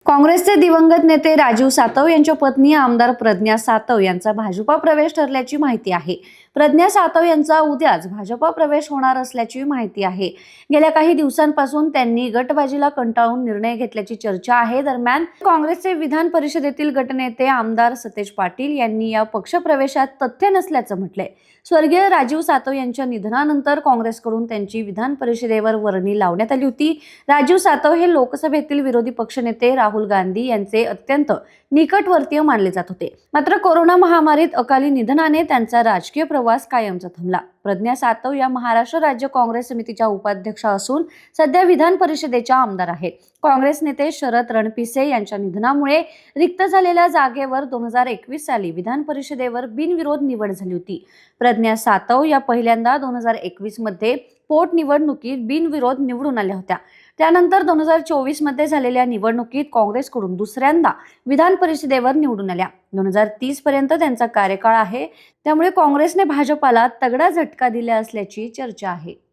काँग्रेसचे दिवंगत नेते राजीव सातव यांच्या पत्नी आमदार प्रज्ञा सातव यांचा भाजपा प्रवेश ठरल्याची माहिती आहे. प्रज्ञा सातव यांचा उद्याच भाजपा प्रवेश होणार असल्याची माहिती आहे. गेल्या काही दिवसांपासून त्यांनी गटबाजीला कंटाळून निर्णय घेतल्याची चर्चा आहे. दरम्यान काँग्रेसचे विधान परिषदेतील गटनेते आमदार सतेज पाटील यांनी या पक्षप्रवेशात तथ्य नसल्याचं म्हटलंय. स्वर्गीय राजीव सातव यांच्या निधनानंतर काँग्रेसकडून त्यांची विधान परिषदेवर वर्णी लावण्यात आली होती. राजीव सातव हे लोकसभेतील विरोधी पक्षनेते राहुल गांधी यांचे अत्यंत निकटवर्तीय मानले जात होते. मात्र कोरोना महामारीत अकाली निधनाने त्यांचा राजकीय प्रवास कायमचा थांबला. प्रज्ञा सातव या महाराष्ट्र राज्य काँग्रेस समितीच्या उपाध्यक्षा असून सध्या विधान परिषदेच्या आमदार आहेत. काँग्रेस नेते शरद रणपिसे यांच्या निधनामुळे रिक्त झालेल्या जागेवर 2021 साली विधान परिषदेवर बिनविरोध निवड झाली होती. प्रज्ञा सातव या पहिल्यांदा 2021 मध्ये पोटनिवडणुकीत बिनविरोध निवडून आल्या होत्या. त्यानंतर 2024 मध्ये झालेल्या निवडणुकीत काँग्रेसकडून दुसऱ्यांदा विधान परिषदेवर निवडून आल्या. 2030 पर्यंत त्यांचा कार्यकाळ आहे. त्यामुळे काँग्रेसने भाजपाला तगडा झटका दिला असल्याची चर्चा आहे.